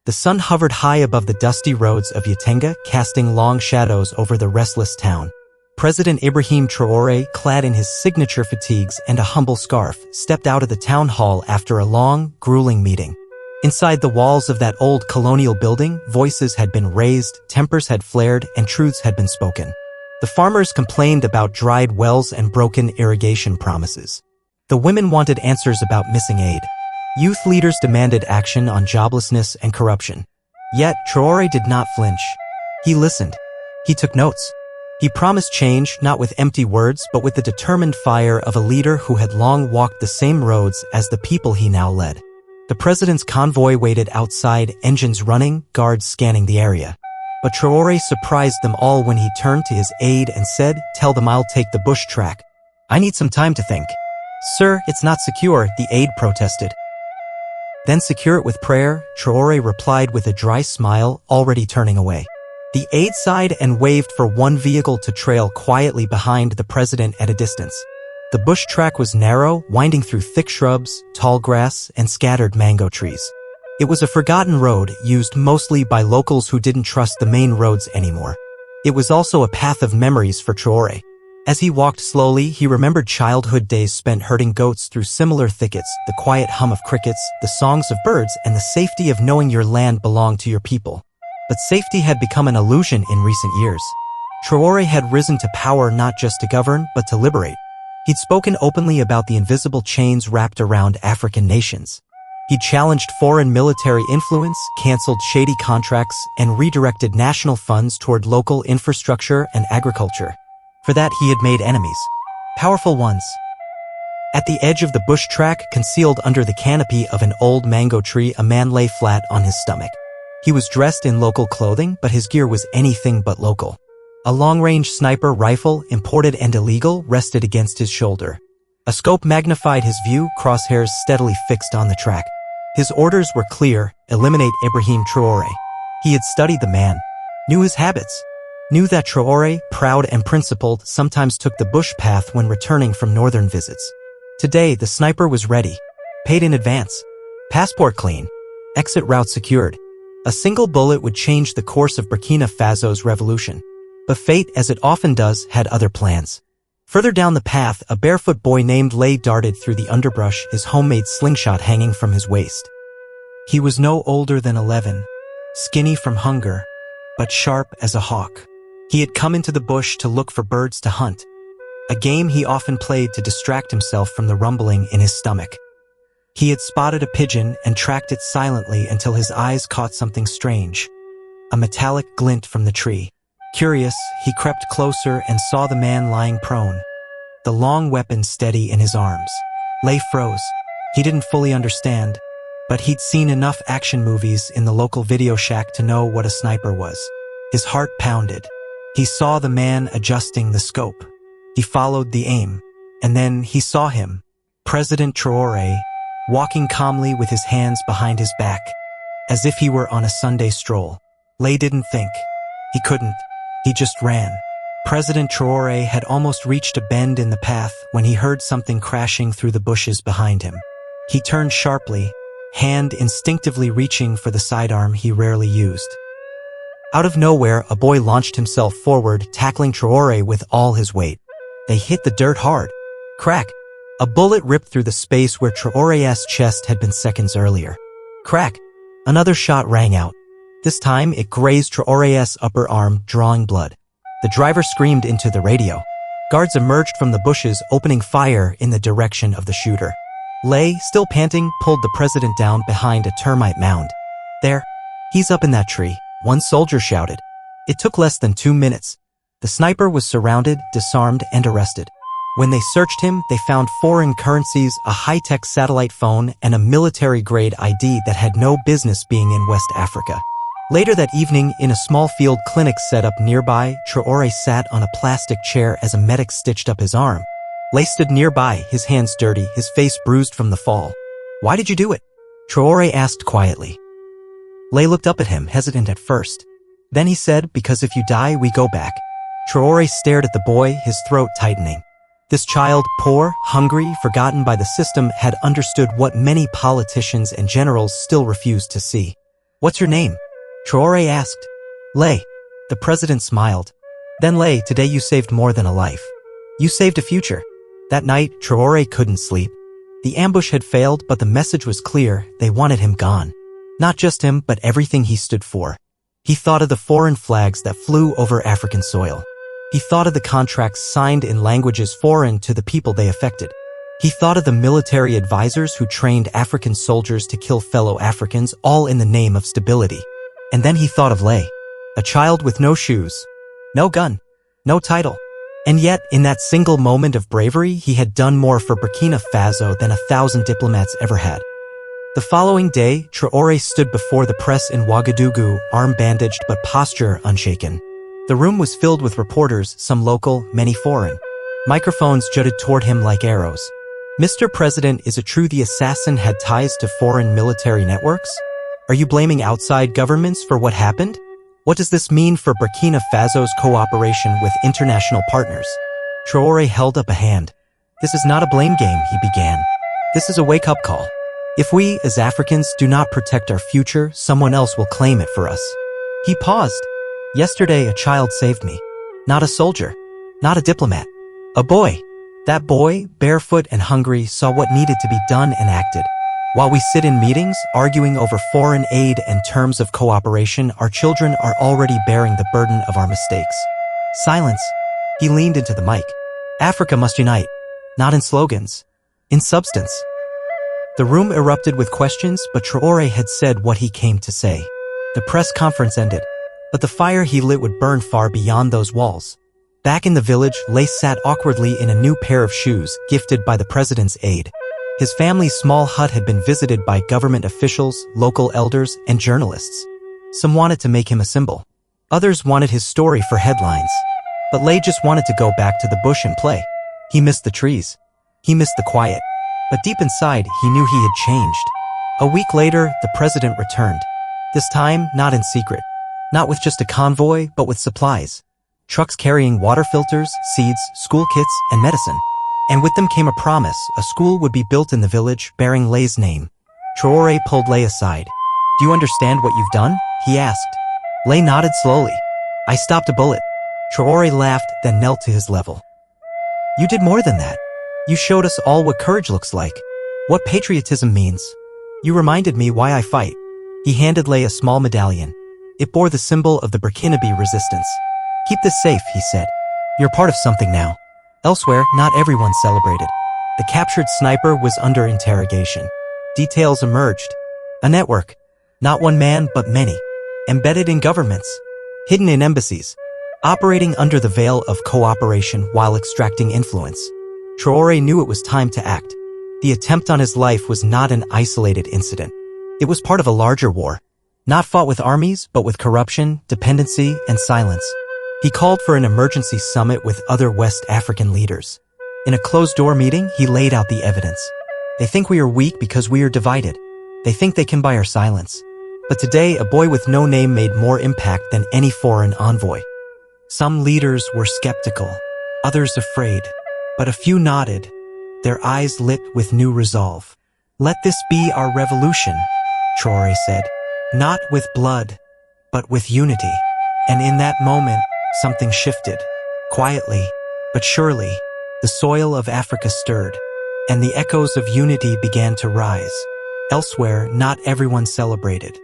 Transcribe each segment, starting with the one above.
The sun hovered high above the dusty roads of Yatenga, casting long shadows over the restless town. President Ibrahim Traoré, clad in his signature fatigues and a humble scarf, stepped out of the town hall after a long, grueling meeting. Inside the walls of that old colonial building, voices had been raised, tempers had flared, and truths had been spoken. The farmers complained about dried wells and broken irrigation promises. The women wanted answers about missing aid. Youth leaders demanded action on joblessness and corruption. Yet, Traoré did not flinch. He listened. He took notes. He promised change, not with empty words, but with the determined fire of a leader who had long walked the same roads as the people he now led. The president's convoy waited outside, engines running, guards scanning the area. But Traoré surprised them all when he turned to his aide and said, "Tell them I'll take the bush track. I need some time to think." "Sir, it's not secure," the aide protested. "Then secure it with prayer," Traoré replied with a dry smile, already turning away. The aide sighed and waved for one vehicle to trail quietly behind the president at a distance. The bush track was narrow, winding through thick shrubs, tall grass, and scattered mango trees. It was a forgotten road, used mostly by locals who didn't trust the main roads anymore. It was also a path of memories for Traoré. As he walked slowly, he remembered childhood days spent herding goats through similar thickets, the quiet hum of crickets, the songs of birds, and the safety of knowing your land belonged to your people. But safety had become an illusion in recent years. Traoré had risen to power not just to govern, but to liberate. He'd spoken openly about the invisible chains wrapped around African nations. He challenged foreign military influence, canceled shady contracts, and redirected national funds toward local infrastructure and agriculture. For that, he had made enemies. Powerful ones. At the edge of the bush track, concealed under the canopy of an old mango tree, a man lay flat on his stomach. He was dressed in local clothing, but his gear was anything but local. A long-range sniper rifle, imported and illegal, rested against his shoulder. A scope magnified his view, crosshairs steadily fixed on the track. His orders were clear: eliminate Ibrahim Traoré. He had studied the man, knew his habits, knew that Traoré, proud and principled, sometimes took the bush path when returning from northern visits. Today, the sniper was ready, paid in advance, passport clean, exit route secured. A single bullet would change the course of Burkina Faso's revolution. But fate, as it often does, had other plans. Further down the path, a barefoot boy named Laye darted through the underbrush, his homemade slingshot hanging from his waist. He was no older than 11, skinny from hunger, but sharp as a hawk. He had come into the bush to look for birds to hunt, a game he often played to distract himself from the rumbling in his stomach. He had spotted a pigeon and tracked it silently until his eyes caught something strange, a metallic glint from the tree. Curious, he crept closer and saw the man lying prone, the long weapon steady in his arms. Laye froze. He didn't fully understand, but he'd seen enough action movies in the local video shack to know what a sniper was. His heart pounded. He saw the man adjusting the scope. He followed the aim, and then he saw him, President Traoré, walking calmly with his hands behind his back, as if he were on a Sunday stroll. Laye didn't think. He couldn't. He just ran. President Traoré had almost reached a bend in the path when he heard something crashing through the bushes behind him. He turned sharply, hand instinctively reaching for the sidearm he rarely used. Out of nowhere, a boy launched himself forward, tackling Traoré with all his weight. They hit the dirt hard. Crack! A bullet ripped through the space where Traoré's chest had been seconds earlier. Crack! Another shot rang out. This time, it grazed Traoré's upper arm, drawing blood. The driver screamed into the radio. Guards emerged from the bushes, opening fire in the direction of the shooter. Laye, still panting, pulled the president down behind a termite mound. "There. He's up in that tree," one soldier shouted. It took less than 2 minutes. The sniper was surrounded, disarmed, and arrested. When they searched him, they found foreign currencies, a high-tech satellite phone, and a military-grade ID that had no business being in West Africa. Later that evening, in a small field clinic set up nearby, Traoré sat on a plastic chair as a medic stitched up his arm. Laye stood nearby, his hands dirty, his face bruised from the fall. "Why did you do it?" Traoré asked quietly. Laye looked up at him, hesitant at first. Then he said, "Because if you die, we go back." Traoré stared at the boy, his throat tightening. This child, poor, hungry, forgotten by the system, had understood what many politicians and generals still refused to see. "What's your name?" Traore asked. "Laye." The president smiled. "Then Laye, today you saved more than a life. You saved a future." That night, Traore couldn't sleep. The ambush had failed, but the message was clear: they wanted him gone. Not just him, but everything he stood for. He thought of the foreign flags that flew over African soil. He thought of the contracts signed in languages foreign to the people they affected. He thought of the military advisors who trained African soldiers to kill fellow Africans, all in the name of stability. And then he thought of Laye, a child with no shoes, no gun, no title. And yet, in that single moment of bravery, he had done more for Burkina Faso than 1,000 diplomats ever had. The following day, Traore stood before the press in Ouagadougou, arm bandaged but posture unshaken. The room was filled with reporters, some local, many foreign. Microphones jutted toward him like arrows. "Mr. President, is it true the assassin had ties to foreign military networks? Are you blaming outside governments for what happened? What does this mean for Burkina Faso's cooperation with international partners?" Traore held up a hand. "This is not a blame game," he began. "This is a wake-up call. If we, as Africans, do not protect our future, someone else will claim it for us." He paused. "Yesterday, a child saved me. Not a soldier. Not a diplomat. A boy. That boy, barefoot and hungry, saw what needed to be done and acted. While we sit in meetings, arguing over foreign aid and terms of cooperation, our children are already bearing the burden of our mistakes." Silence. He leaned into the mic. "Africa must unite. Not in slogans. In substance." The room erupted with questions, but Traore had said what he came to say. The press conference ended, but the fire he lit would burn far beyond those walls. Back in the village, Laye sat awkwardly in a new pair of shoes, gifted by the president's aide. His family's small hut had been visited by government officials, local elders, and journalists. Some wanted to make him a symbol. Others wanted his story for headlines. But Laye just wanted to go back to the bush and play. He missed the trees. He missed the quiet. But deep inside, he knew he had changed. A week later, the president returned. This time, not in secret. Not with just a convoy, but with supplies. Trucks carrying water filters, seeds, school kits, and medicine. And with them came a promise: a school would be built in the village, bearing Laye's name. Traore pulled Laye aside. "Do you understand what you've done?" he asked. Laye nodded slowly. "I stopped a bullet." Traore laughed, then knelt to his level. "You did more than that. You showed us all what courage looks like, what patriotism means. You reminded me why I fight." He handed Laye a small medallion. It bore the symbol of the Burkinabe resistance. "Keep this safe," he said. "You're part of something now." Elsewhere, not everyone celebrated. The captured sniper was under interrogation. Details emerged. A network. Not one man, but many. Embedded in governments. Hidden in embassies. Operating under the veil of cooperation while extracting influence. Traore knew it was time to act. The attempt on his life was not an isolated incident. It was part of a larger war. Not fought with armies, but with corruption, dependency, and silence. He called for an emergency summit with other West African leaders. In a closed-door meeting, he laid out the evidence. "They think we are weak because we are divided. They think they can buy our silence. But today, a boy with no name made more impact than any foreign envoy." Some leaders were skeptical, others afraid. But a few nodded, their eyes lit with new resolve. "Let this be our revolution," Traore said. "Not with blood, but with unity." And in that moment, something shifted. Quietly, but surely, the soil of Africa stirred, and the echoes of unity began to rise. Elsewhere, not everyone celebrated.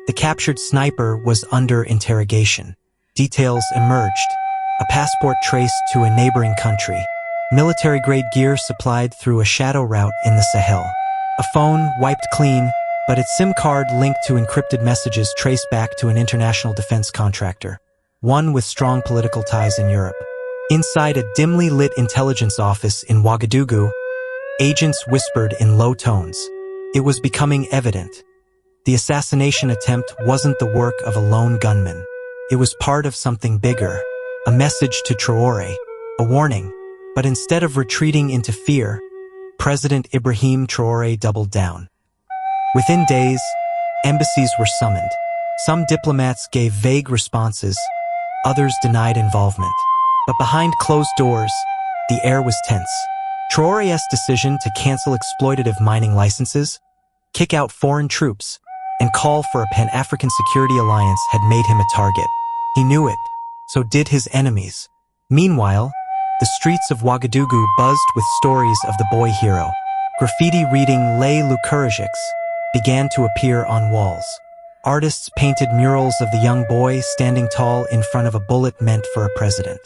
The captured sniper was under interrogation. Details emerged. A passport traced to a neighboring country. Military-grade gear supplied through a shadow route in the Sahel. A phone wiped clean, but its SIM card linked to encrypted messages traced back to an international defense contractor. One with strong political ties in Europe. Inside a dimly lit intelligence office in Ouagadougou, agents whispered in low tones. It was becoming evident. The assassination attempt wasn't the work of a lone gunman. It was part of something bigger. A message to Traore. A warning. But instead of retreating into fear, President Ibrahim Traoré doubled down. Within days, embassies were summoned. Some diplomats gave vague responses, others denied involvement. But behind closed doors, the air was tense. Traoré's decision to cancel exploitative mining licenses, kick out foreign troops, and call for a Pan-African security alliance had made him a target. He knew it. So did his enemies. Meanwhile, the streets of Ouagadougou buzzed with stories of the boy hero. Graffiti reading Laye began to appear on walls. Artists painted murals of the young boy standing tall in front of a bullet meant for a president.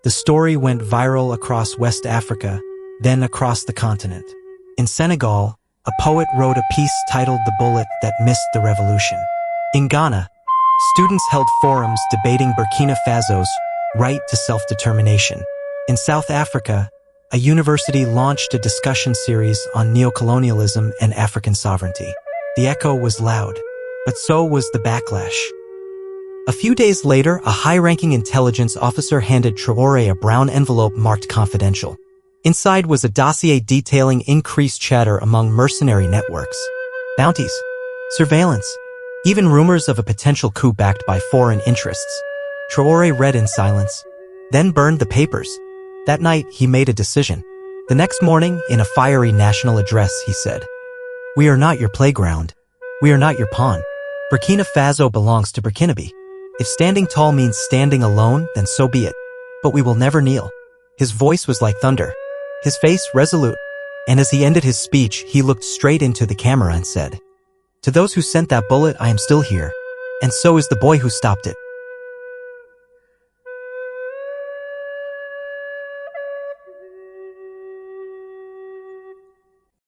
The story went viral across West Africa, then across the continent. In Senegal, a poet wrote a piece titled "The Bullet That Missed the Revolution." In Ghana, students held forums debating Burkina Faso's right to self-determination. In South Africa, a university launched a discussion series on neocolonialism and African sovereignty. The echo was loud, but so was the backlash. A few days later, a high-ranking intelligence officer handed Traore a brown envelope marked confidential. Inside was a dossier detailing increased chatter among mercenary networks, bounties, surveillance, even rumors of a potential coup backed by foreign interests. Traore read in silence, then burned the papers. That night, he made a decision. The next morning, in a fiery national address, he said, "We are not your playground. We are not your pawn. Burkina Faso belongs to Burkinabe. If standing tall means standing alone, then so be it. But we will never kneel." His voice was like thunder, his face resolute, and as he ended his speech, he looked straight into the camera and said, "To those who sent that bullet, I am still here, and so is the boy who stopped it."